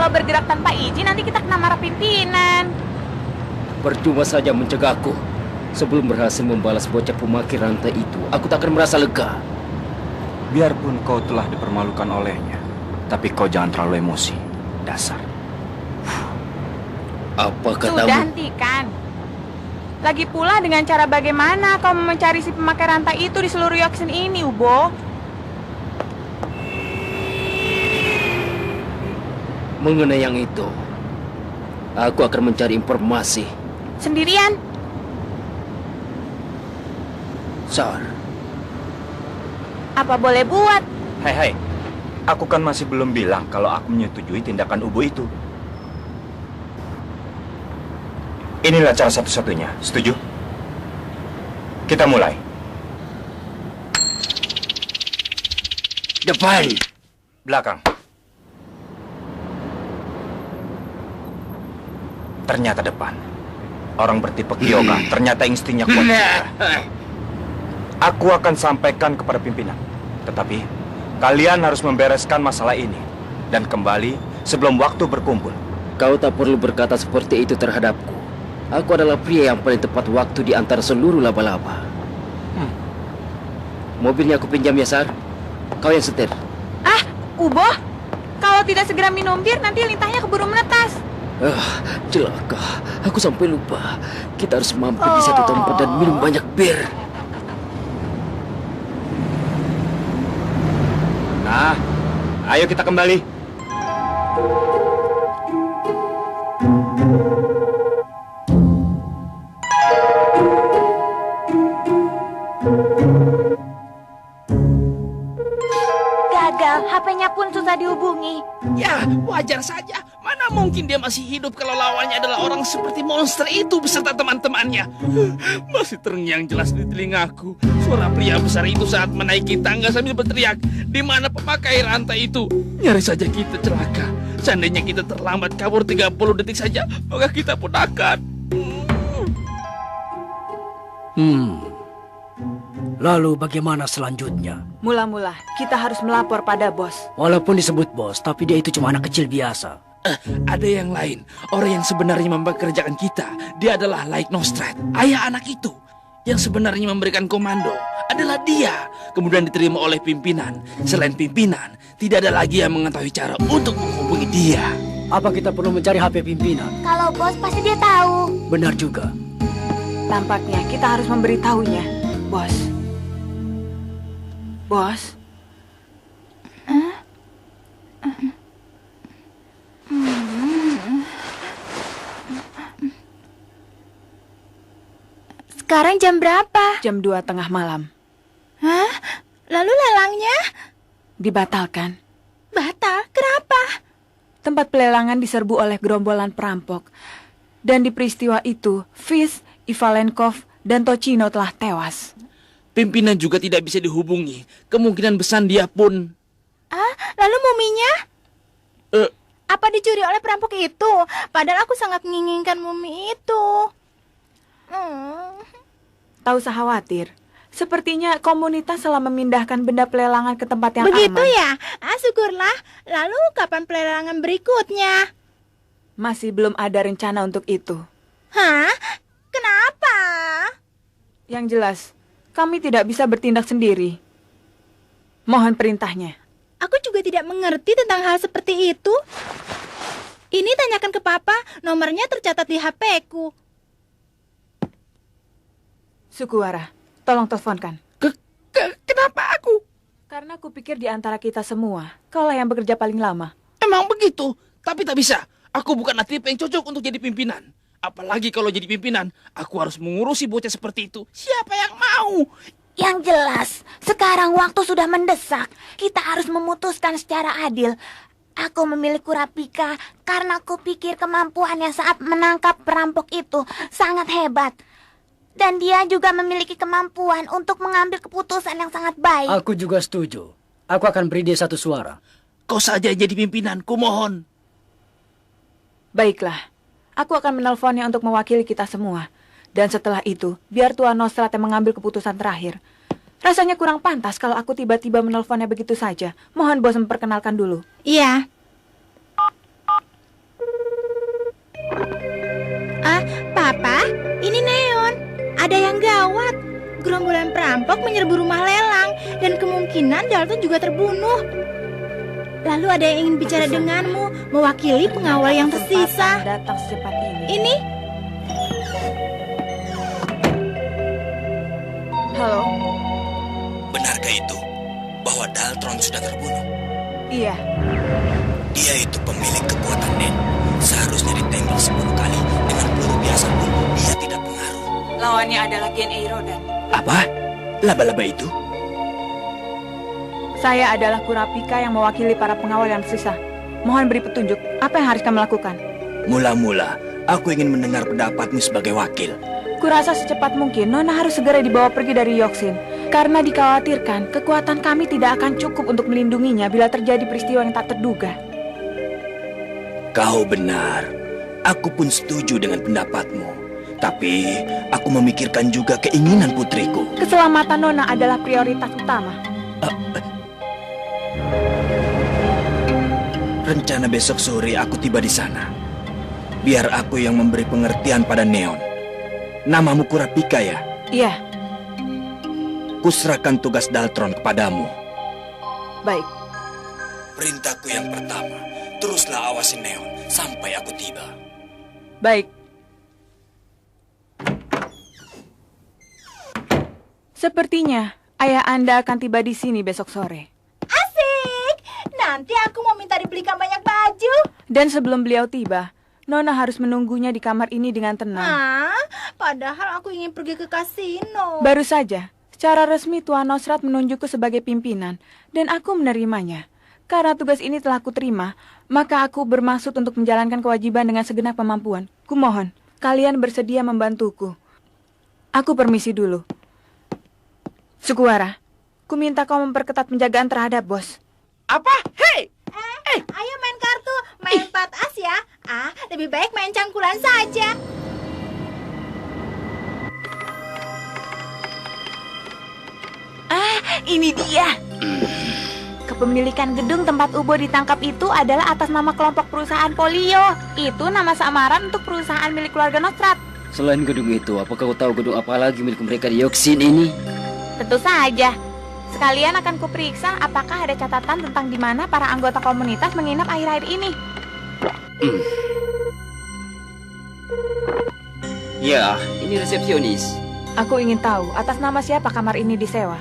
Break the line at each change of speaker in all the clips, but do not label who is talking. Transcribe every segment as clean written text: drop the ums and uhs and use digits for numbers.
kalau bergerak tanpa izin nanti kita kena marah pimpinan.
Percuma saja mencegahku. Sebelum berhasil membalas bocah pemakir rantai itu, aku tak akan merasa lega.
Biarpun kau telah dipermalukan olehnya, tapi kau jangan terlalu emosi. Dasar.
Apa katamu?
Sudah hentikan. Lagi pula dengan cara bagaimana kau mencari si pemakai rantai itu di seluruh Yorkshire ini, Ubo?
Mengenai yang itu, aku akan mencari informasi.
Sendirian?
Sar.
Apa boleh buat?
Hai, aku kan masih belum bilang kalau aku menyetujui tindakan Ubo itu. Inilah cara satu-satunya, setuju? Kita mulai.
Depan.
Belakang. Ternyata depan. Orang bertipe Kyoga, ternyata instingnya kuat. Aku akan sampaikan kepada pimpinan. Tetapi, kalian harus membereskan masalah ini. Dan kembali sebelum waktu berkumpul.
Kau tak perlu berkata seperti itu terhadapku. Aku adalah pria yang paling tepat waktu di antara seluruh laba-laba. Mobilnya aku pinjam ya, Sar. Kau yang setir.
Ah, Ubo, kalau tidak segera minum bir nanti lintahnya keburu menetas.
Celaka. Aku sampai lupa. Kita harus mampir di satu tempat dan minum banyak bir.
Nah, ayo kita kembali.
Gagal, HP-nya pun susah dihubungi.
Ya, wajar saja. Mana mungkin dia masih hidup kalau lawannya adalah orang seperti monster itu beserta teman-temannya. Masih terngiang jelas di telingaku. Suara pria besar itu saat menaiki tangga sambil berteriak, "Di mana pemakai rantai itu?" Nyaris saja kita celaka. Seandainya kita terlambat kabur 30 detik saja, maka kita pun akan...
Lalu bagaimana selanjutnya?
Mula-mula, kita harus melapor pada bos.
Walaupun disebut bos, tapi dia itu cuma anak kecil biasa.
Ada yang lain. Orang yang sebenarnya mempekerjakan kita, dia adalah Laik Nostrat, ayah anak itu. Yang sebenarnya memberikan komando adalah dia. Kemudian diterima oleh pimpinan. Selain pimpinan, tidak ada lagi yang mengetahui cara untuk menghubungi dia.
Apa kita perlu mencari HP pimpinan?
Kalau bos pasti dia tahu.
Benar juga.
Tampaknya kita harus memberitahunya, bos. Bos?
Sekarang jam berapa?
Jam 2 tengah malam.
Hah? Lalu lelangnya?
Dibatalkan.
Batal? Kenapa?
Tempat pelelangan diserbu oleh gerombolan perampok. Dan di peristiwa itu, Fish, Ivalenkov, dan Tochino telah tewas.
Pimpinan juga tidak bisa dihubungi. Kemungkinan besar dia pun...
Lalu muminya?
Eh,
Apa dicuri oleh perampok itu? Padahal aku sangat menginginkan mumi itu.
Tak usah khawatir. Sepertinya komunitas telah memindahkan benda pelelangan ke tempat yang
Begitu
aman.
ya? Syukurlah. Lalu kapan pelelangan berikutnya?
Masih belum ada rencana untuk itu.
Hah? Kenapa?
Yang jelas, kami tidak bisa bertindak sendiri. Mohon perintahnya.
Aku juga tidak mengerti tentang hal seperti itu. Ini tanyakan ke Papa, nomornya tercatat di HP-ku.
Sukuwara, tolong teleponkan.
Kenapa aku?
Karena aku pikir di antara kita semua, kaulah yang bekerja paling lama.
Emang begitu? Tapi tak bisa. Aku bukanlah tipe yang cocok untuk jadi pimpinan. Apalagi kalau jadi pimpinan, aku harus mengurusi bocah seperti itu. Siapa yang mau?
Yang jelas, sekarang waktu sudah mendesak. Kita harus memutuskan secara adil. Aku memilih Kurapika karena aku pikir kemampuannya saat menangkap perampok itu sangat hebat. Dan dia juga memiliki kemampuan untuk mengambil keputusan yang sangat baik.
Aku juga setuju. Aku akan beri dia satu suara.
Kau saja jadi pimpinan, kumohon.
Baiklah, aku akan menelponnya untuk mewakili kita semua. Dan setelah itu, biar Tuan Nostrat yang mengambil keputusan terakhir. Rasanya kurang pantas kalau aku tiba-tiba menelponnya begitu saja. Mohon bos memperkenalkan dulu.
Iya.
gerombolan perampok menyerbu rumah lelang dan kemungkinan Dalton juga terbunuh. Lalu ada yang ingin bicara denganmu, mewakili pengawal yang tersisa.
Datang secepat ini.
Ini?
Halo?
Benarkah itu bahwa Dalton sudah terbunuh?
Iya.
Dia itu pemilik kekuatan Nen. Seharusnya ditembak 10 kali. Dengan peluru biasa pun dia tidak pengaruh.
Lawannya adalah Gen Eirodan.
Apa? Laba-laba itu?
Saya adalah Kurapika yang mewakili para pengawal yang tersisa. Mohon beri petunjuk, apa yang harus kami lakukan?
Mula-mula, aku ingin mendengar pendapatmu sebagai wakil.
Kurasa secepat mungkin Nona harus segera dibawa pergi dari Yoksin. Karena dikhawatirkan kekuatan kami tidak akan cukup untuk melindunginya bila terjadi peristiwa yang tak terduga.
Kau benar. Aku pun setuju dengan pendapatmu. Tapi, aku memikirkan juga keinginan putriku.
Keselamatan Nona adalah prioritas utama.
Rencana besok sore aku tiba di sana. Biar aku yang memberi pengertian pada Neon. Namamu Kurapika ya?
Iya,
Kuserahkan tugas Dalton kepadamu.
baik.
Perintahku yang pertama, teruslah awasi Neon sampai aku tiba.
Baik. Sepertinya ayah Anda akan tiba di sini besok sore.
Asik! Nanti aku mau minta dibelikan banyak baju.
Dan sebelum beliau tiba, Nona harus menunggunya di kamar ini dengan tenang.
Padahal aku ingin pergi ke kasino.
Baru saja, secara resmi Tuan Nosrat menunjukku sebagai pimpinan, dan aku menerimanya. Karena tugas ini telah kuterima, maka aku bermaksud untuk menjalankan kewajiban dengan segenap kemampuan. Kumohon, kalian bersedia membantuku. Aku permisi dulu. Sukuwara, ku minta kau memperketat penjagaan terhadap bos.
Apa? Hei!
Ayo main kartu, main 4 as ya. Lebih baik main cangkulan saja.
Ini dia. Kepemilikan gedung tempat Ubo ditangkap itu adalah atas nama kelompok perusahaan Polio. Itu nama samaran untuk perusahaan milik keluarga Nostrat.
Selain gedung itu, apakah kau tahu gedung apa lagi milik mereka di Yoksin ini?
Tentu saja. Sekalian akan kuperiksa apakah ada catatan tentang di mana para anggota komunitas menginap akhir-akhir ini.
Ya, ini resepsionis.
Aku ingin tahu atas nama siapa kamar ini disewa.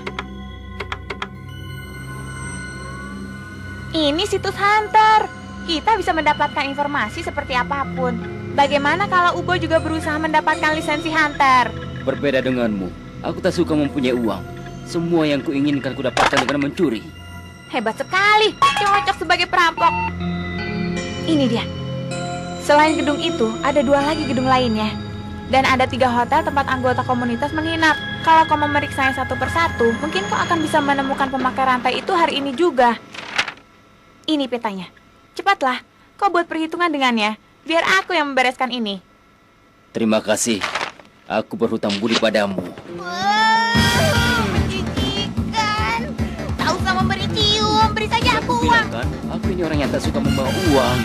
Ini situs Hunter. Kita bisa mendapatkan informasi seperti apapun. Bagaimana kalau Ubo juga berusaha mendapatkan lisensi Hunter?
Berbeda denganmu, aku tak suka mempunyai uang. Semua yang kuinginkan kudapatkan dengan mencuri.
Hebat sekali, cocok sebagai perampok. Ini dia.
Selain gedung itu, ada 2 lagi gedung lainnya. Dan ada 3 hotel tempat anggota komunitas menginap. Kalau kau memeriksanya satu persatu, mungkin kau akan bisa menemukan pemakai rantai itu hari ini juga.
Ini petanya. Cepatlah, kau buat perhitungan dengannya. Biar aku yang membereskan ini.
Terima kasih. Aku berhutang budi padamu.
Menjijikan. Tak usah memberi cium, beri saja aku
Aku bilang kan, aku ini orang yang tak suka membawa uang.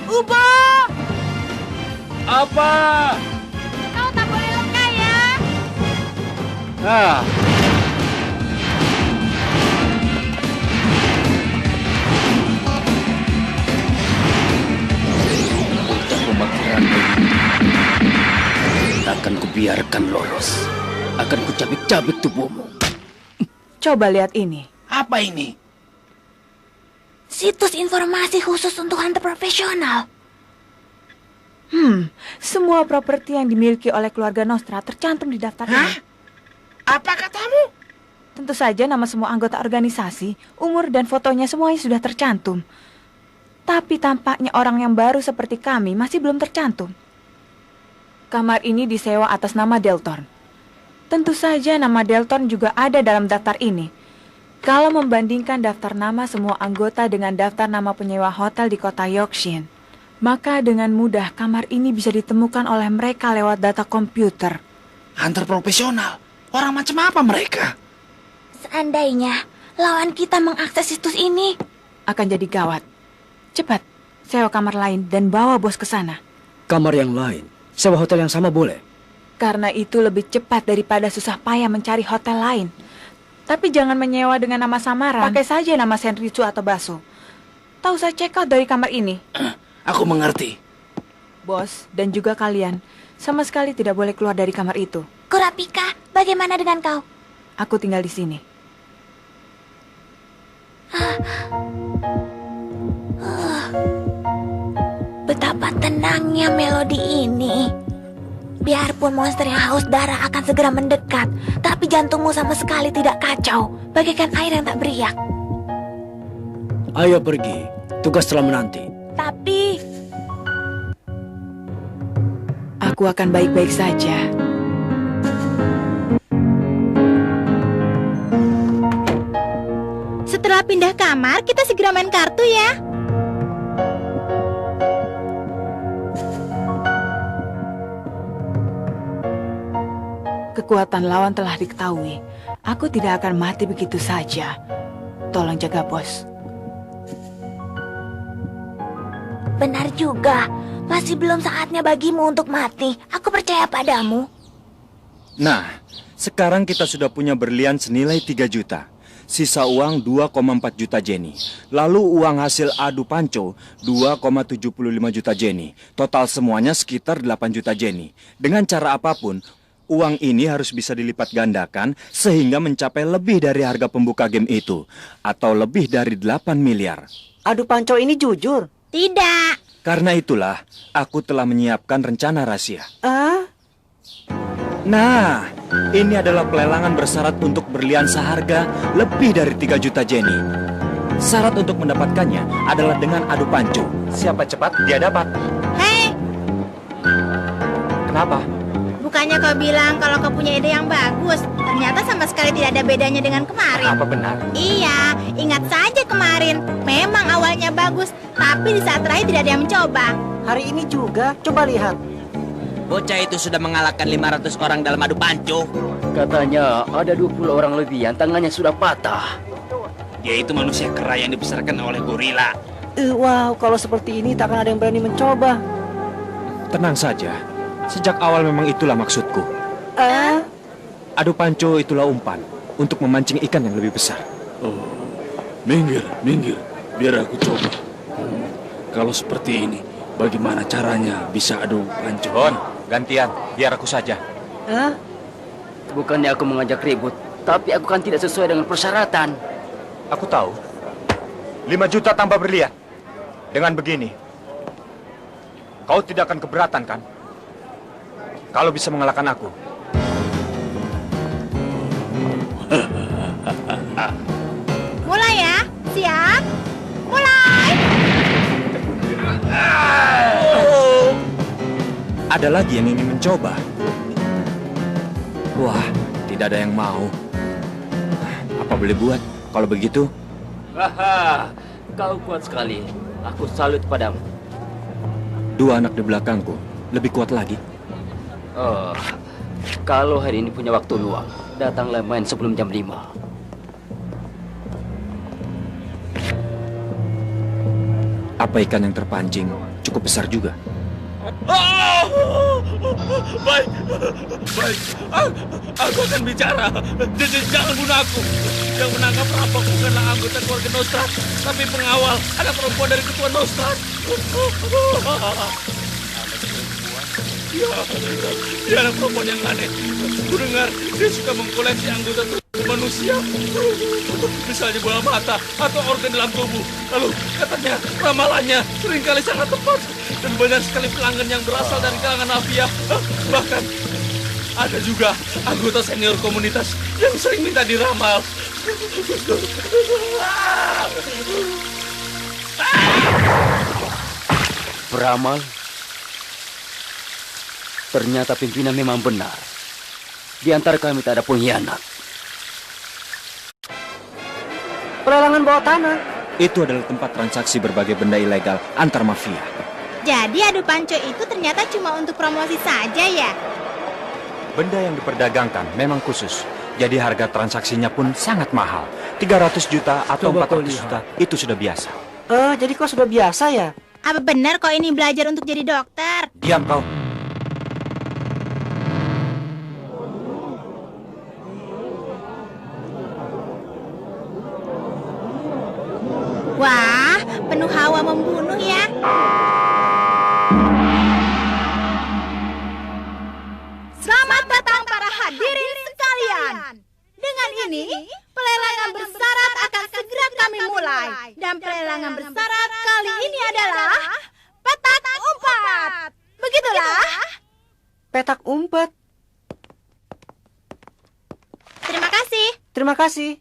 Ubo!
Apa?
Kau tak boleh lengah ya.
Bocah pemakiran takkan kubiarkan lolos. Akan kucabik-cabik tubuhmu.
Coba lihat ini.
Apa ini?
Situs informasi khusus untuk hunter profesional.
Semua properti yang dimiliki oleh keluarga Nostra tercantum di daftar ini.
Apa katamu?
Tentu saja nama semua anggota organisasi, umur dan fotonya semuanya sudah tercantum. Tapi tampaknya orang yang baru seperti kami masih belum tercantum. Kamar ini disewa atas nama Deltorn. Tentu saja nama Deltorn juga ada dalam daftar ini. Kalau membandingkan daftar nama semua anggota dengan daftar nama penyewa hotel di kota Yoksin, maka dengan mudah kamar ini bisa ditemukan oleh mereka lewat data komputer.
Hunter profesional. Orang macam apa mereka?
Seandainya lawan kita mengakses situs ini,
Akan jadi gawat. Cepat, sewa kamar lain dan bawa bos ke sana.
Kamar yang lain, sewa hotel yang sama boleh.
Karena itu lebih cepat daripada susah payah mencari hotel lain. Tapi jangan menyewa dengan nama samaran. Pakai saja nama Senritsu atau Baso. Tak usah check out dari kamar ini.
Aku mengerti.
Bos dan juga kalian sama sekali tidak boleh keluar dari kamar itu.
Kurapika, bagaimana dengan kau?
Aku tinggal di sini.
Betapa tenangnya melodi ini. Biarpun monster yang haus darah akan segera mendekat, tapi jantungmu sama sekali tidak kacau, bagaikan air yang tak beriak.
Ayo pergi, tugas telah menanti.
Tapi
Aku akan baik-baik saja.
Setelah pindah kamar, kita segera main kartu ya.
Kekuatan lawan telah diketahui. Aku tidak akan mati begitu saja. Tolong jaga bos.
benar juga, masih belum saatnya bagimu untuk mati. Aku percaya padamu.
Nah, sekarang kita sudah punya berlian senilai 3 juta. Sisa uang 2,4 juta jeni. Lalu uang hasil adu panco 2,75 juta jeni. Total semuanya sekitar 8 juta jeni. Dengan cara apapun, uang ini harus bisa dilipat gandakan sehingga mencapai lebih dari harga pembuka game itu. Atau lebih dari 8 miliar.
Adu panco ini jujur?
Tidak.
Karena itulah, aku telah menyiapkan rencana rahasia. Nah, ini adalah pelelangan bersyarat untuk berlian seharga lebih dari 3 juta jeni. Syarat untuk mendapatkannya adalah dengan adu panco. Siapa cepat, dia dapat.
Hei,
Kenapa?
bukannya kau bilang kalau kau punya ide yang bagus? Ternyata sama sekali tidak ada bedanya dengan kemarin.
Apa benar?
Iya, ingat saja kemarin. Memang awalnya bagus, tapi di saat terakhir tidak ada yang mencoba.
Hari ini juga, coba lihat.
Bocah itu sudah mengalahkan 500 orang dalam adu panco.
Katanya ada 20 orang lebih yang tangannya sudah patah.
Dia itu manusia kera yang dibesarkan oleh gorila.
Wow, kalau seperti ini tak akan ada yang berani mencoba.
Tenang saja. Sejak awal memang itulah maksudku. Adu panco itulah umpan untuk memancing ikan yang lebih besar.
Oh, minggir. Biar aku coba. Kalau seperti ini, bagaimana caranya bisa adu panco?
Bon, gantian. Biar aku saja.
Bukannya aku mengajak ribut, tapi aku kan tidak sesuai dengan persyaratan.
Aku tahu. 5 juta tambah berlian. Dengan begini, kau tidak akan keberatan kan? Kalau bisa mengalahkan aku.
Mulai ya, siap? Mulai!
Ada lagi yang ingin mencoba. Wah, tidak ada yang mau. Apa boleh buat kalau begitu?
Haha, kau kuat sekali. Aku salut padamu.
2 anak di belakangku lebih kuat lagi.
Oh, kalau hari ini punya waktu luang, datanglah main sebelum jam 5.
Apa ikan yang terpancing cukup besar juga?
Baik. Aku akan bicara. Jangan bunuh aku. Yang menangkap perampok bukanlah anggota keluarga Nostrat, tapi pengawal, anak perempuan dari ketua Nostrat. Dia anak perempuan yang aneh. Ku dengar dia suka mengkoleksi anggota tubuh manusia. Misalnya bola mata atau organ dalam tubuh. Lalu katanya ramalannya seringkali sangat tepat. Dan banyak sekali pelanggan yang berasal dari kalangan mafia. Bahkan ada juga anggota senior komunitas yang sering minta diramal.
Beramal? Ternyata pimpinan memang benar. Di antara kami tak ada pengkhianat.
Pelelangan bawah tanah.
Itu adalah tempat transaksi berbagai benda ilegal antar mafia.
Jadi adu panco itu ternyata cuma untuk promosi saja ya?
Benda yang diperdagangkan memang khusus. Jadi harga transaksinya pun sangat mahal. 300 juta atau
Coba kau
400
lihat.
juta itu sudah biasa.
Jadi kau sudah biasa ya?
Apa benar kau ini belajar untuk jadi dokter?
Diam kau.
Wah, penuh hawa membunuh ya. Selamat datang para hadirin sekalian. Dengan ini, pelelangan bersyarat akan segera kami mulai. Dan pelelangan bersyarat kali ini adalah petak umpet. Begitulah.
Petak umpet.
Terima kasih.
Terima kasih.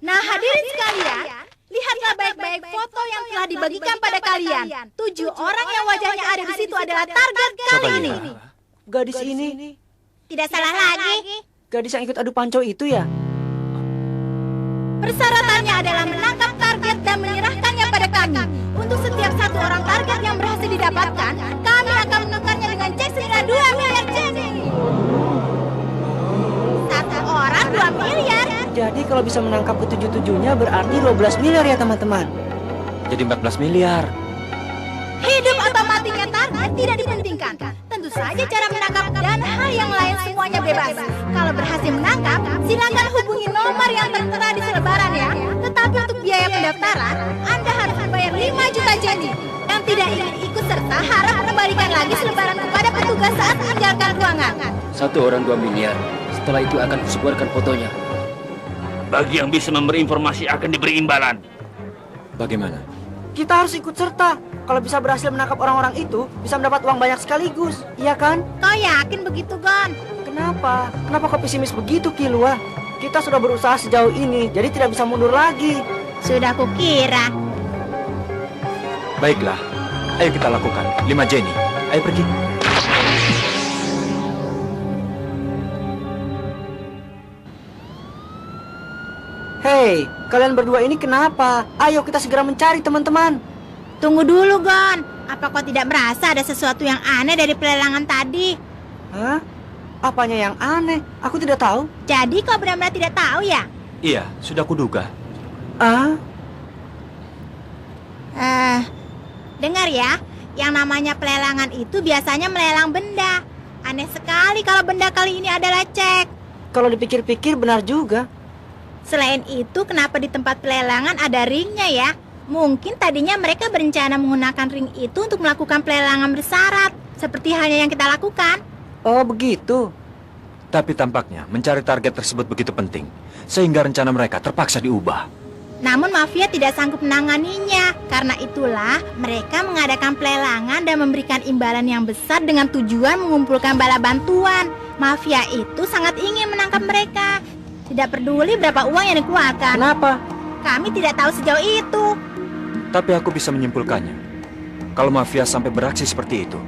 Nah, hadirin sekalian, lihatlah baik-baik foto yang telah dibagikan pada kalian. 7 orang yang wajahnya ada di situ adalah target kali ini.
Gadis ini,
Tidak salah lagi.
gadis yang ikut adu panco itu ya?
Persyaratannya adalah menangkap target dan menyerahkannya pada kami. Untuk setiap 1 orang target yang berhasil didapatkan, kami akan menukarnya dengan cek senilai 2 miliar jenny. 1 orang 2 miliar.
Jadi kalau bisa menangkap ketujuh-tujuhnya berarti 12 miliar ya teman-teman.
Jadi 14 miliar.
Hidup atau matinya target tidak dipentingkan. Tentu saja cara menangkap dan hal yang lain semuanya bebas. Kalau berhasil menangkap, silakan hubungi nomor yang tertera di selebaran ya. Tetapi untuk biaya pendaftaran, Anda harus membayar 5 juta jenny. Yang tidak ingin ikut serta harap mengembalikan lagi selebaran kepada petugas saat meninggalkan ruangan.
1 orang 2 miliar. Setelah itu akan kusebarkan fotonya.
Bagi yang bisa memberi informasi akan diberi imbalan.
Bagaimana?
Kita harus ikut serta. Kalau bisa berhasil menangkap orang-orang itu, bisa mendapat uang banyak sekaligus. Iya kan?
Kau yakin begitu, Gon?
Kenapa? Kenapa kau pesimis begitu, Kilua? Kita sudah berusaha sejauh ini, jadi tidak bisa mundur lagi.
Sudah kukira.
Baiklah, ayo kita lakukan. 5 jenny. Ayo pergi.
Hei, kalian berdua ini kenapa? Ayo kita segera mencari teman-teman.
Tunggu dulu, Gon. Apa kau tidak merasa ada sesuatu yang aneh dari pelelangan tadi?
Hah? Apanya yang aneh? Aku tidak tahu.
Jadi kau benar-benar tidak tahu ya?
Iya, sudah kuduga.
Ah?
Dengar ya, yang namanya pelelangan itu biasanya melelang benda. Aneh sekali kalau benda kali ini adalah cek.
Kalau dipikir-pikir benar juga.
Selain itu, kenapa di tempat pelelangan ada ringnya ya? Mungkin tadinya mereka berencana menggunakan ring itu untuk melakukan pelelangan bersyarat, seperti halnya yang kita lakukan.
Oh, begitu.
Tapi tampaknya mencari target tersebut begitu penting, sehingga rencana mereka terpaksa diubah.
Namun mafia tidak sanggup menanganinya. Karena itulah mereka mengadakan pelelangan dan memberikan imbalan yang besar dengan tujuan mengumpulkan bala bantuan. Mafia itu sangat ingin menangkap mereka. Tidak peduli berapa uang yang dikeluarkan.
Kenapa?
Kami tidak tahu sejauh itu.
Tapi aku bisa menyimpulkannya. Kalau mafia sampai beraksi seperti itu,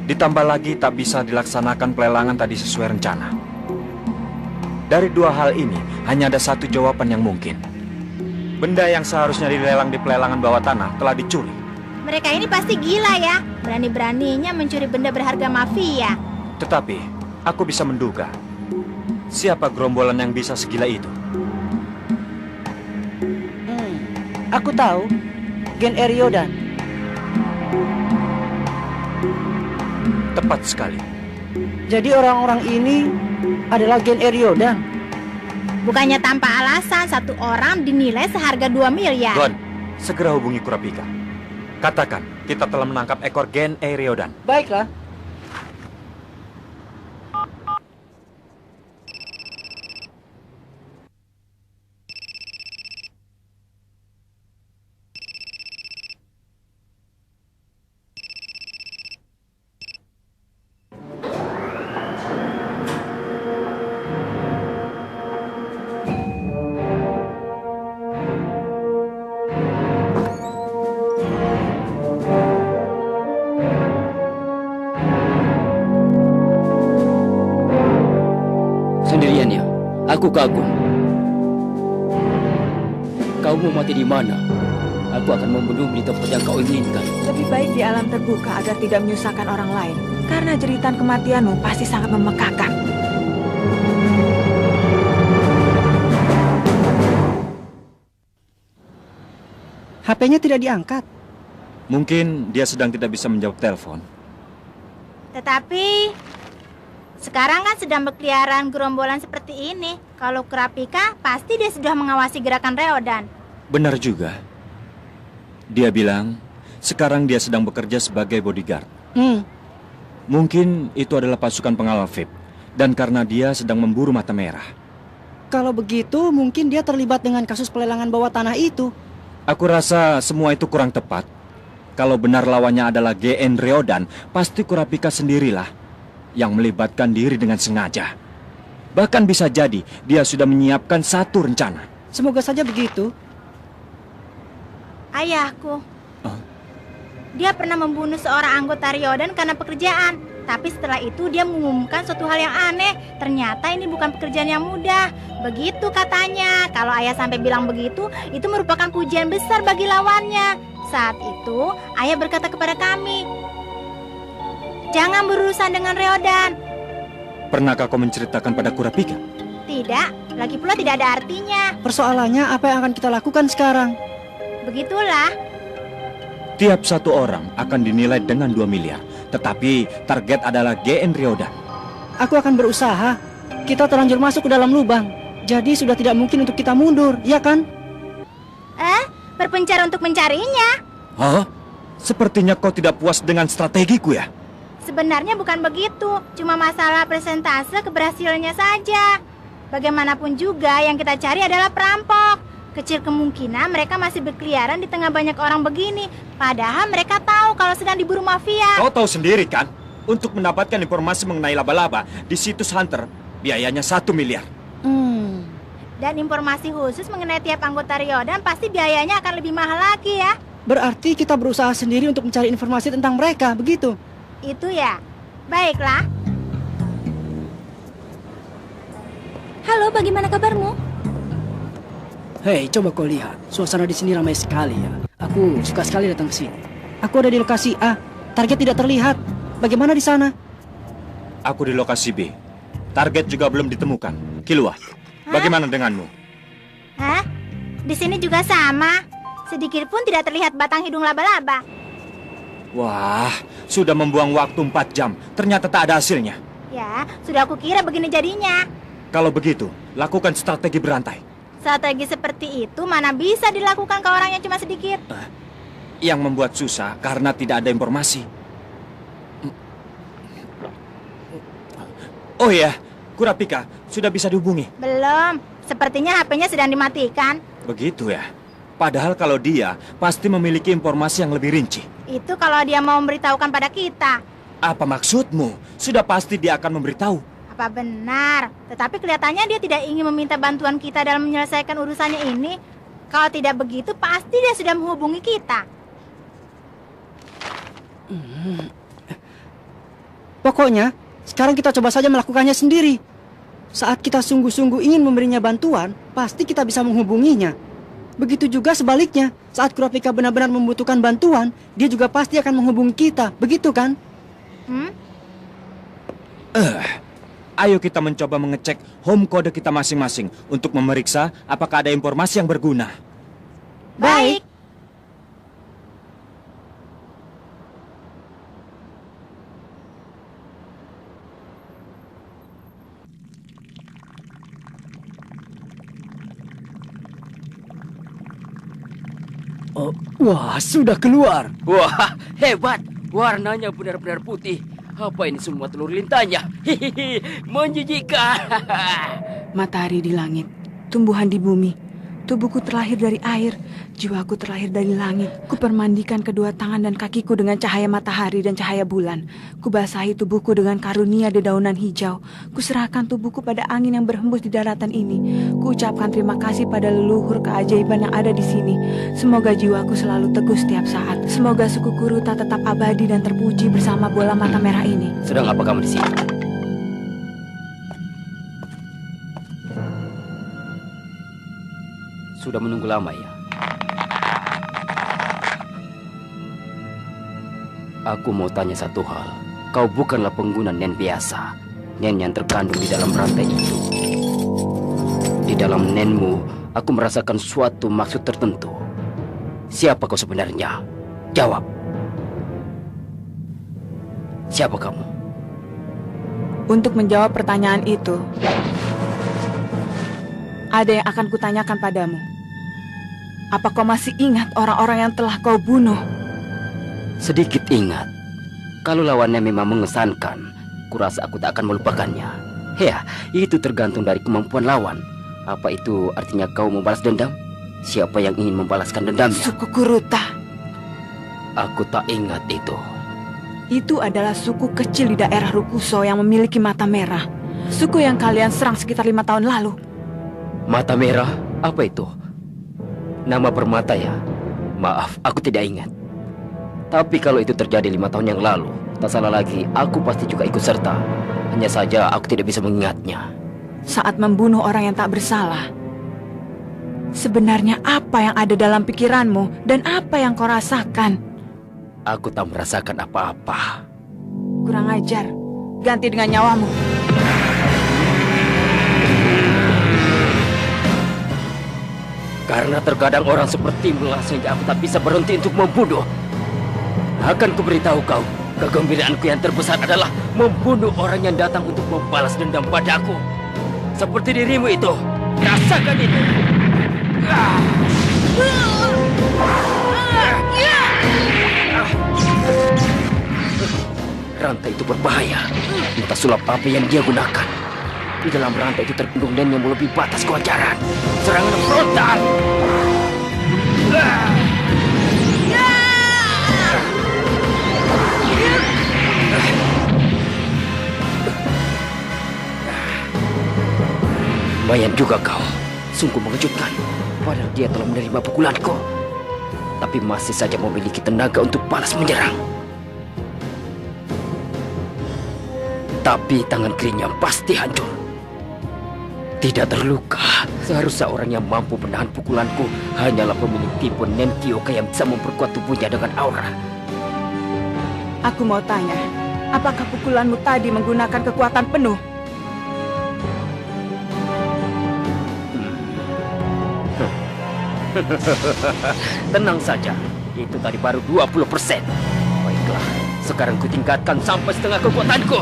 ditambah lagi tak bisa dilaksanakan pelelangan tadi sesuai rencana. Dari 2 hal ini, hanya ada 1 jawaban yang mungkin. Benda yang seharusnya dilelang di pelelangan bawah tanah telah dicuri.
Mereka ini pasti gila ya. Berani-beraninya mencuri benda berharga mafia.
Tetapi, aku bisa menduga siapa gerombolan yang bisa segila itu.
Aku tahu. Gen Eriodan.
Tepat sekali.
Jadi orang-orang ini adalah Gen Eriodan.
Bukannya tanpa alasan 1 orang dinilai seharga 2 miliar.
Gon, segera hubungi Kurapika. Katakan, kita telah menangkap ekor Gen Eriodan.
Baiklah.
Sendirian ya? Aku kagum. Kau mau mati di mana? Aku akan membunuhmu di tempat yang kau inginkan.
Lebih baik di alam terbuka agar tidak menyusahkan orang lain. Karena jeritan kematianmu pasti sangat memekakan.
HP-nya tidak diangkat.
Mungkin dia sedang tidak bisa menjawab telepon.
Tetapi sekarang kan sedang berkeliaran gerombolan seperti ini. Kalau Kurapika, pasti dia sudah mengawasi gerakan Reodan.
Benar juga. Dia bilang sekarang dia sedang bekerja sebagai bodyguard. Mungkin itu adalah pasukan pengawal VIP. Dan karena dia sedang memburu mata merah.
Kalau begitu, mungkin dia terlibat dengan kasus pelelangan bawah tanah itu.
Aku rasa semua itu kurang tepat. Kalau benar lawannya adalah GN Reodan, pasti Kurapika sendirilah yang melibatkan diri dengan sengaja. Bahkan bisa jadi dia sudah menyiapkan satu rencana.
Semoga saja begitu.
Ayahku. Dia pernah membunuh seorang anggota Reodan karena pekerjaan. Tapi setelah itu dia mengumumkan suatu hal yang aneh. Ternyata ini bukan pekerjaan yang mudah. Begitu katanya. Kalau ayah sampai bilang begitu, itu merupakan pujian besar bagi lawannya. Saat itu, ayah berkata kepada kami, jangan berurusan dengan Reodan.
Pernahkah kau menceritakan pada Kurapika?
Tidak, lagi pula tidak ada artinya.
Persoalannya apa yang akan kita lakukan sekarang?
Begitulah.
Tiap satu orang akan dinilai dengan 2 miliar. Tetapi target adalah GN Reodan.
Aku akan berusaha. Kita terlanjur masuk ke dalam lubang. Jadi sudah tidak mungkin untuk kita mundur, ya kan?
Berpencar untuk mencarinya.
Hah? Sepertinya kau tidak puas dengan strategiku ya?
Sebenarnya bukan begitu. Cuma masalah persentase keberhasilannya saja. Bagaimanapun juga yang kita cari adalah perampok. Kecil kemungkinan mereka masih berkeliaran di tengah banyak orang begini. Padahal mereka tahu kalau sedang diburu mafia.
Kau tahu sendiri kan? Untuk mendapatkan informasi mengenai laba-laba di situs Hunter, biayanya 1 miliar.
Dan informasi khusus mengenai tiap anggota Reodan pasti biayanya akan lebih mahal lagi ya.
Berarti kita berusaha sendiri untuk mencari informasi tentang mereka, begitu?
Itu ya. Baiklah.
Halo, bagaimana kabarmu?
Hei, coba kau lihat. Suasana di sini ramai sekali ya. Aku suka sekali datang ke sini.
Aku ada di lokasi A. Target tidak terlihat. Bagaimana di sana?
Aku di lokasi B. Target juga belum ditemukan. Kilua, bagaimana denganmu?
Hah? Di sini juga sama. Sedikit pun tidak terlihat batang hidung laba-laba.
Wah, sudah membuang waktu 4 jam. Ternyata tak ada hasilnya.
Ya, sudah aku kira begini jadinya.
Kalau begitu, lakukan strategi berantai.
Strategi seperti itu mana bisa dilakukan ke orang yang cuma sedikit.
Yang membuat susah karena tidak ada informasi. Oh iya, Kurapika sudah bisa dihubungi.
Belum, sepertinya HP-nya sedang dimatikan.
Begitu ya. Padahal kalau dia pasti memiliki informasi yang lebih rinci.
Itu kalau dia mau memberitahukan pada kita.
Apa maksudmu? Sudah pasti dia akan memberitahu.
Apa benar? Tetapi kelihatannya dia tidak ingin meminta bantuan kita dalam menyelesaikan urusannya ini. Kalau tidak begitu, pasti dia sudah menghubungi kita.
Pokoknya, sekarang kita coba saja melakukannya sendiri. Saat kita sungguh-sungguh ingin memberinya bantuan, pasti kita bisa menghubunginya. Begitu juga sebaliknya, saat Kurapika benar-benar membutuhkan bantuan, dia juga pasti akan menghubungi kita. Begitu kan?
Ayo kita mencoba mengecek home kode kita masing-masing untuk memeriksa apakah ada informasi yang berguna.
Baik.
Oh, wah, sudah keluar.
Wah, hebat. Warnanya benar-benar putih. Apa ini semua telur lintanya? Hihihi, menjijikkan.
Matahari di langit, tumbuhan di bumi. Tubuhku terlahir dari air, jiwaku terlahir dari langit. Kupermandikan kedua tangan dan kakiku dengan cahaya matahari dan cahaya bulan. Kubasahi tubuhku dengan karunia dedaunan hijau. Kuserahkan tubuhku pada angin yang berhembus di daratan ini. Kuucapkan terima kasih pada leluhur keajaiban yang ada di sini. Semoga jiwaku selalu teguh setiap saat. Semoga suku Kuruta tetap abadi dan terpuji bersama bola mata merah ini.
Sedang apa kamu di sini? Sudah menunggu lama ya? Aku mau tanya satu hal. Kau bukanlah pengguna nen biasa. Nen yang terkandung di dalam rantai itu. Di dalam nenmu, aku merasakan suatu maksud tertentu. Siapa kau sebenarnya? Jawab. Siapa kamu?
Untuk menjawab pertanyaan itu, ada yang akan kutanyakan padamu. Apa kau masih ingat orang-orang yang telah kau bunuh?
Sedikit ingat. Kalau lawannya memang mengesankan, kurasa aku tak akan melupakannya. Ya, itu tergantung dari kemampuan lawan. Apa itu artinya kau membalas dendam? Siapa yang ingin membalaskan dendamnya?
Suku Kuruta.
Aku tak ingat itu.
Itu adalah suku kecil di daerah Rukuso yang memiliki mata merah. Suku yang kalian serang sekitar 5 tahun lalu.
Mata merah? Apa itu? Nama permata ya? Maaf, aku tidak ingat. Tapi kalau itu terjadi 5 tahun yang lalu, tak salah lagi, aku pasti juga ikut serta. Hanya saja aku tidak bisa mengingatnya.
Saat membunuh orang yang tak bersalah, sebenarnya apa yang ada dalam pikiranmu dan apa yang kau rasakan?
Aku tak merasakan apa-apa.
Kurang ajar. Ganti dengan nyawamu.
Karena terkadang orang sepertimu sehingga aku tak bisa berhenti untuk membunuh. Akan kuberitahu kau, kegembiraanku yang terbesar adalah membunuh orang yang datang untuk membalas dendam padaku. Seperti dirimu itu. Rasakan itu. Rantai itu berbahaya. Entah sulap apa yang dia gunakan. Di dalam rantai itu terkandung nen yang melebihi batas kewajaran. Serangan frontal. Lumayan juga kau. Sungguh mengejutkan. Padahal dia telah menerima pukulanku. Tapi masih saja memiliki tenaga untuk balas menyerang. Tapi tangan kirinya pasti hancur. Tidak terluka. Seharusnya orang yang mampu menahan pukulanku hanyalah pemilik tipe Nentioka yang bisa memperkuat tubuhnya dengan aura.
Aku mau tanya, apakah pukulanmu tadi menggunakan kekuatan penuh?
Tenang saja, itu tadi baru 20%. Baiklah, sekarang ku tingkatkan sampai setengah kekuatanku.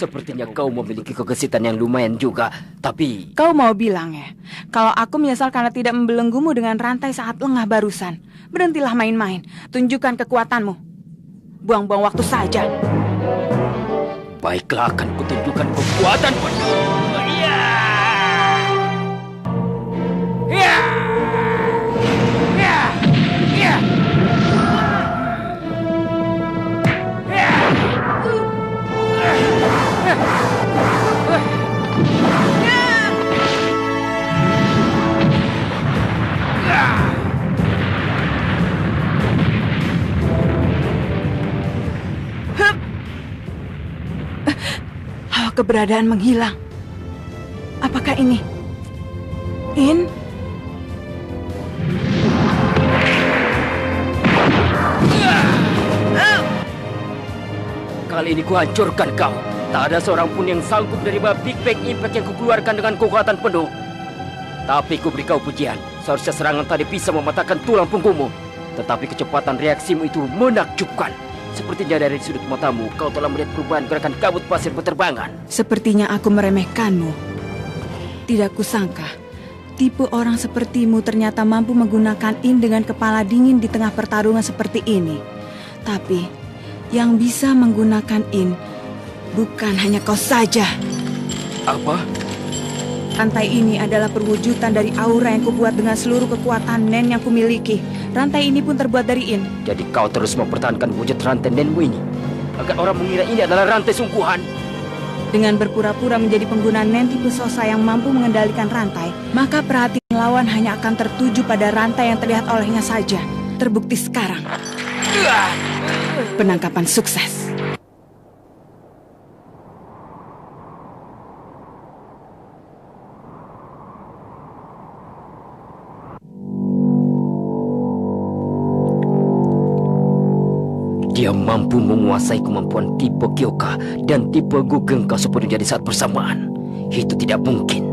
Sepertinya kau memiliki kegesitan yang lumayan juga, tapi...
Kau mau bilang ya, kalau aku menyesal karena tidak membelenggumu dengan rantai saat lengah barusan. Berhentilah main-main, tunjukkan kekuatanmu. Buang-buang waktu saja.
Baiklah, akan kutunjukkan kekuatan penuh. Iya. Iya. Iya. Iya.
Hawa keberadaan menghilang. Apakah ini?
Kali ini kuhancurkan kau. Tak ada seorang pun yang sanggup menerima Big Bang Impact yang kukeluarkan dengan kekuatan penuh. Tapi ku beri kau pujian. Seharusnya serangan tadi bisa mematahkan tulang punggungmu. Tetapi kecepatan reaksimu itu menakjubkan. Sepertinya dari sudut matamu, kau telah melihat perubahan gerakan kabut pasir penerbangan.
Sepertinya aku meremehkanmu. Tidak kusangka, tipe orang sepertimu ternyata mampu menggunakan dengan kepala dingin di tengah pertarungan seperti ini. Tapi, yang bisa menggunakan bukan hanya kau saja.
Apa?
Rantai ini adalah perwujudan dari aura yang kubuat dengan seluruh kekuatan Nen yang kumiliki. Rantai ini pun terbuat dari
Jadi kau terus mempertahankan wujud rantai Nenmu ini agar orang mengira ini adalah rantai sungguhan.
Dengan berpura-pura menjadi pengguna Nen tipe Sosa yang mampu mengendalikan rantai, maka perhatian lawan hanya akan tertuju pada rantai yang terlihat olehnya saja. Terbukti sekarang. Penangkapan sukses.
mampu menguasai kemampuan tipe Kyoka dan tipe Gugengka sepenuhnya di saat bersamaan. Itu tidak mungkin.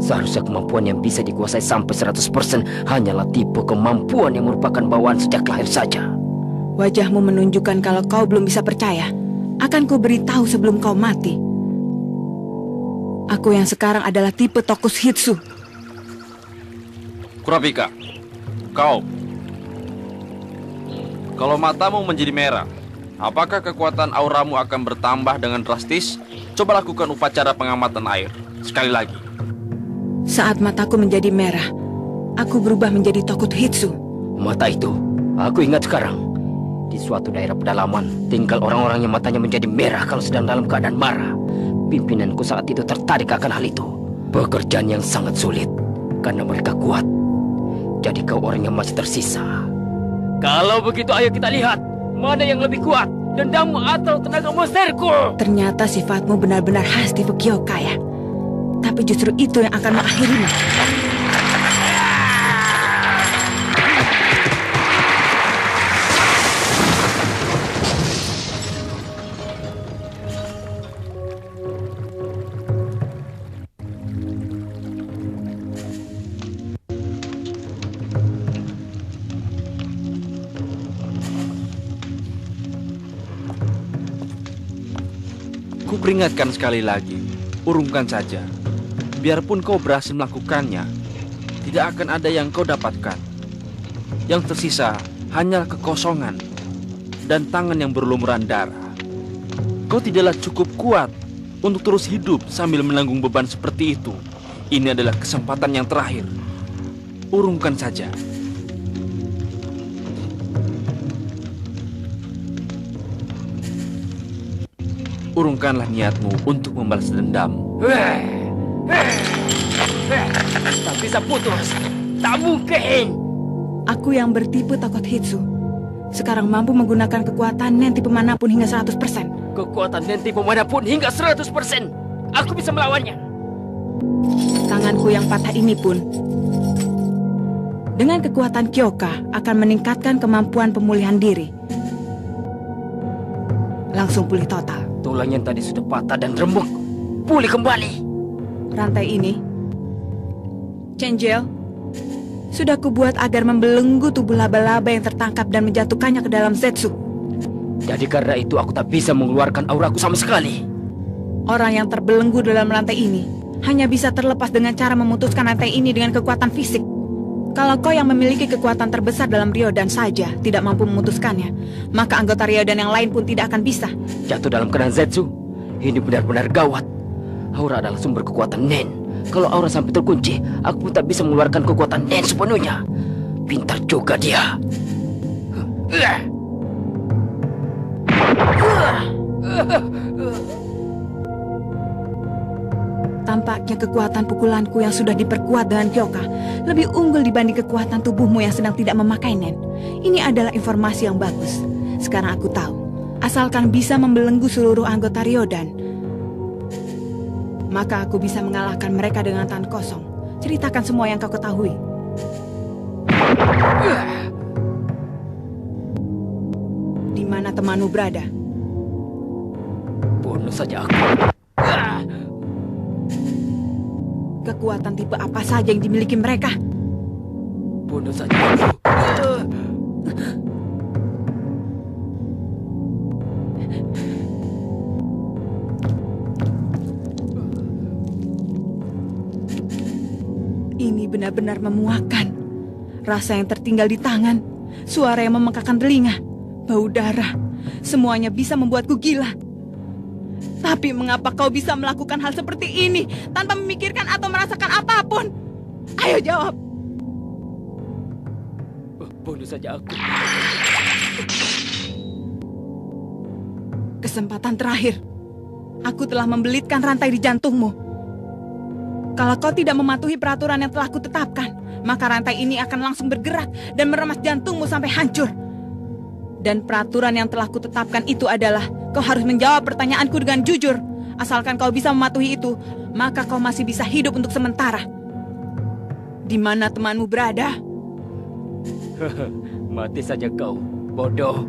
Seharusnya kemampuan yang bisa dikuasai sampai 100% hanyalah tipe kemampuan yang merupakan bawaan sejak lahir saja.
Wajahmu menunjukkan kalau kau belum bisa percaya. Akan ku beritahu sebelum kau mati. Aku yang sekarang adalah tipe Tokushitsu.
Kurapika, kau. Kalau matamu menjadi merah, apakah kekuatan auramu akan bertambah dengan drastis? Coba lakukan upacara pengamatan air. Sekali lagi.
Saat mataku menjadi merah, aku berubah menjadi Tokushitsu.
Mata itu, aku ingat sekarang. Di suatu daerah pedalaman, tinggal orang-orang yang matanya menjadi merah kalau sedang dalam keadaan marah. Pimpinanku saat itu tertarik akan hal itu. Pekerjaan yang sangat sulit, karena mereka kuat. Jadi kau orang yang masih tersisa. Kalau begitu ayo kita lihat, mana yang lebih kuat, dendammu atau tenaga monsterku.
Ternyata sifatmu benar-benar khas tipe Kyoka ya. Tapi justru itu yang akan mengakhirimu.
Kuperingatkan sekali lagi, urungkan saja. Biarpun kau berhasil melakukannya, tidak akan ada yang kau dapatkan. Yang tersisa hanyalah kekosongan dan tangan yang berlumuran darah. Kau tidaklah cukup kuat untuk terus hidup sambil menanggung beban seperti itu. Ini adalah kesempatan yang terakhir. Urungkan saja. Urungkanlah niatmu untuk membalas dendam.
Tak bisa putus. Tak mungkin.
Aku yang bertipe Tokushitsu sekarang mampu menggunakan kekuatan nen tipe manapun hingga 100%.
Kekuatan nen tipe manapun hingga 100%. Aku bisa melawannya.
Tanganku yang patah ini pun dengan kekuatan Kyoka akan meningkatkan kemampuan pemulihan diri. Langsung pulih total.
Tulang yang tadi sudah patah dan remuk pulih kembali.
Rantai ini, Chenjel, sudah kubuat agar membelenggu tubuh laba-laba yang tertangkap dan menjatuhkannya ke dalam Zetsu.
Jadi karena itu aku tak bisa mengeluarkan auraku sama sekali.
Orang yang terbelenggu dalam rantai ini hanya bisa terlepas dengan cara memutuskan rantai ini dengan kekuatan fisik. Kalau kau yang memiliki kekuatan terbesar dalam Ryodan saja tidak mampu memutuskannya, maka anggota Ryodan yang lain pun tidak akan bisa.
Jatuh dalam keadaan Zetsu, ini benar-benar gawat. Aura adalah sumber kekuatan Nen. Kalau aura sampai terkunci, aku pun tak bisa mengeluarkan kekuatan Nen sepenuhnya. Pintar juga dia.
Tampaknya kekuatan pukulanku yang sudah diperkuat dengan Kyoka lebih unggul dibanding kekuatan tubuhmu yang sedang tidak memakai Nen. Ini adalah informasi yang bagus. Sekarang aku tahu, asalkan bisa membelenggu seluruh anggota Ryodan, maka aku bisa mengalahkan mereka dengan tangan kosong. Ceritakan semua yang kau ketahui. Di mana temanmu berada?
Bunuh saja aku.
Kekuatan tipe apa saja yang dimiliki mereka?
Bunuh saja aku.
Ini benar-benar memuakkan. Rasa yang tertinggal di tangan, suara yang memekakan telinga, bau darah, semuanya bisa membuatku gila. Tapi mengapa kau bisa melakukan hal seperti ini tanpa memikirkan atau merasakan apapun? Ayo jawab.
Bunuh saja aku.
Kesempatan terakhir. Aku telah membelitkan rantai di jantungmu. Kalau kau tidak mematuhi peraturan yang telah kutetapkan, maka rantai ini akan langsung bergerak dan meremas jantungmu sampai hancur. Dan peraturan yang telah kutetapkan itu adalah kau harus menjawab pertanyaanku dengan jujur. Asalkan kau bisa mematuhi itu, maka kau masih bisa hidup untuk sementara. Di mana temanmu berada?
Mati saja kau, bodoh.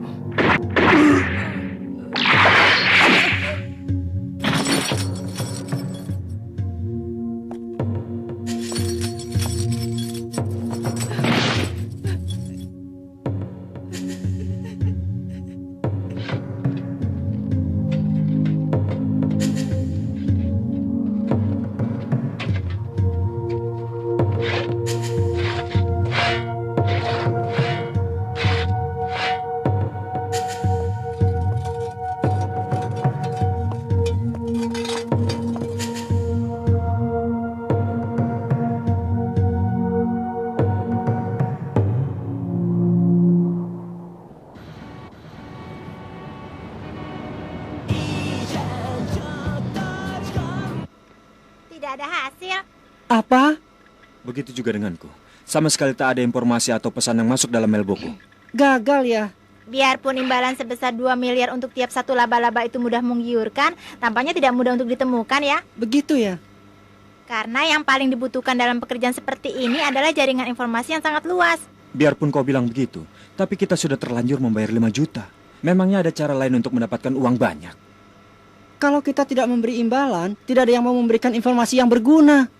Tidak ada hasil.
Apa?
Begitu juga denganku. Sama sekali tak ada informasi atau pesan yang masuk dalam mailboxku.
Gagal ya?
Biarpun imbalan sebesar 2 miliar untuk tiap satu laba-laba itu mudah menggiurkan, tampaknya tidak mudah untuk ditemukan ya.
Begitu ya?
Karena yang paling dibutuhkan dalam pekerjaan seperti ini adalah jaringan informasi yang sangat luas.
Biarpun kau bilang begitu, tapi kita sudah terlanjur membayar 5 juta. Memangnya ada cara lain untuk mendapatkan uang banyak?
Kalau kita tidak memberi imbalan, tidak ada yang mau memberikan informasi yang berguna.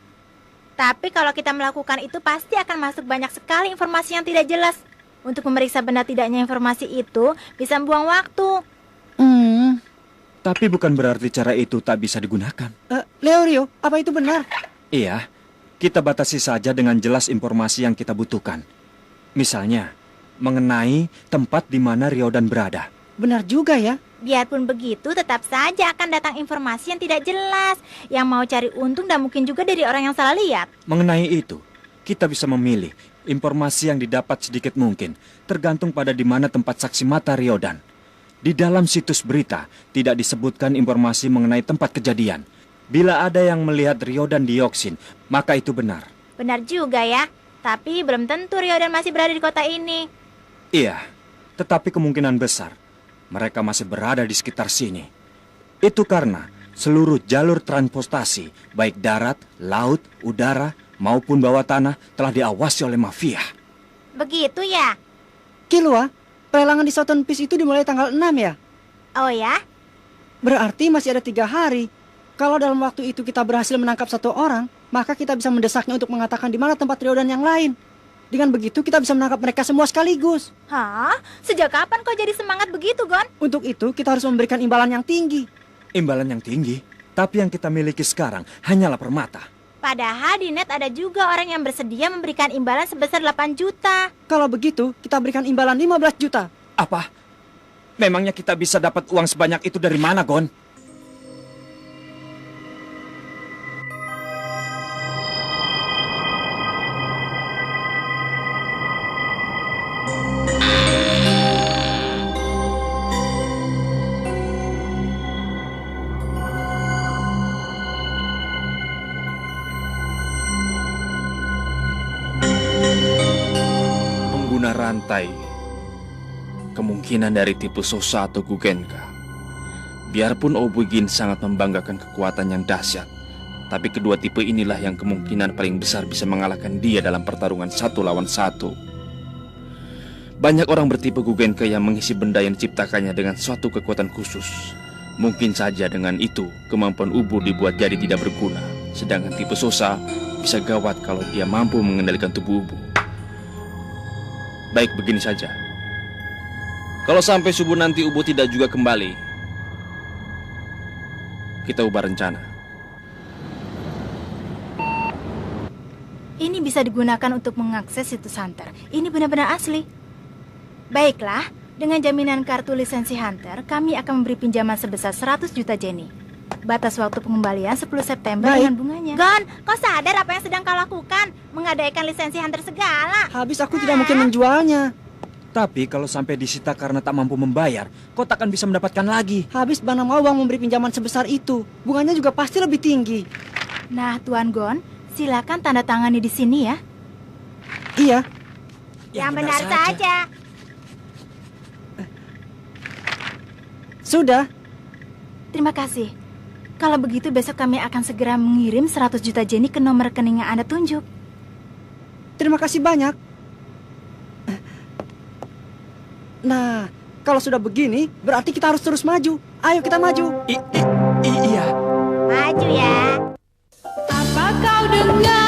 Tapi kalau kita melakukan itu pasti akan masuk banyak sekali informasi yang tidak jelas. Untuk memeriksa benar tidaknya informasi itu bisa membuang waktu.
Tapi bukan berarti cara itu tak bisa digunakan.
Leorio, apa itu benar?
Iya, kita batasi saja dengan jelas informasi yang kita butuhkan. Misalnya, mengenai tempat di mana Ryodan berada.
Benar juga ya.
Biarpun begitu, tetap saja akan datang informasi yang tidak jelas. Yang mau cari untung dan mungkin juga dari orang yang salah lihat.
Mengenai itu, kita bisa memilih informasi yang didapat sedikit mungkin, tergantung pada di mana tempat saksi mata Ryodan. Di dalam situs berita, tidak disebutkan informasi mengenai tempat kejadian. Bila ada yang melihat Ryodan dioksin, maka itu benar.
Benar juga ya, tapi belum tentu Ryodan masih berada di kota ini.
Iya, tetapi kemungkinan besar mereka masih berada di sekitar sini. Itu karena seluruh jalur transportasi, baik darat, laut, udara, maupun bawah tanah telah diawasi oleh mafia.
Begitu ya?
Kilua, pelelangan di Southern Peace itu dimulai tanggal 6 ya?
Oh ya?
Berarti masih ada 3 hari. Kalau dalam waktu itu kita berhasil menangkap 1 orang, maka kita bisa mendesaknya untuk mengatakan di mana tempat Ryodan yang lain. Dengan begitu kita bisa menangkap mereka semua sekaligus.
Hah? Sejak kapan kau jadi semangat begitu, Gon?
Untuk itu kita harus memberikan imbalan yang tinggi.
Imbalan yang tinggi? Tapi yang kita miliki sekarang hanyalah permata.
Padahal di net ada juga orang yang bersedia memberikan imbalan sebesar 8 juta.
Kalau begitu, kita berikan imbalan 15 juta.
Apa? Memangnya kita bisa dapat uang sebanyak itu dari mana, Gon?
Rantai kemungkinan dari tipe Sosa atau Gugenka. Biarpun Obugin sangat membanggakan kekuatan yang dahsyat, tapi kedua tipe inilah yang kemungkinan paling besar bisa mengalahkan dia dalam pertarungan 1 lawan 1. Banyak orang bertipe Gugenka yang mengisi benda yang diciptakannya dengan suatu kekuatan khusus. Mungkin saja dengan itu kemampuan Ubur dibuat jadi tidak berguna. Sedangkan tipe Sosa bisa gawat kalau dia mampu mengendalikan tubuh Ubur. Baik, begini saja. Kalau sampai subuh nanti Ubu tidak juga kembali, kita ubah rencana.
Ini bisa digunakan untuk mengakses situs Hunter. Ini benar-benar asli. Baiklah, dengan jaminan kartu lisensi Hunter, kami akan memberi pinjaman sebesar 100 juta Jenny. Batas waktu pengembalian 10 September dengan bunganya. Gon, kau sadar apa yang sedang kau lakukan? Menggadaikan lisensi Hunter segala.
Habis aku tidak mungkin menjualnya.
Tapi kalau sampai disita karena tak mampu membayar, kau takkan bisa mendapatkan lagi.
Habis mana mau Bang memberi pinjaman sebesar itu. Bunganya juga pasti lebih tinggi.
Nah, Tuan Gon, silakan tanda tangani di sini ya.
Iya.
Yang benar saja.
Sudah.
Terima kasih. Kalau begitu besok kami akan segera mengirim 100 juta Jenny ke nomor rekening yang Anda tunjuk.
Terima kasih banyak. Nah, Kalau sudah begini, berarti kita harus terus maju. Ayo kita maju.
Iya.
Maju ya.
Apa kau dengar?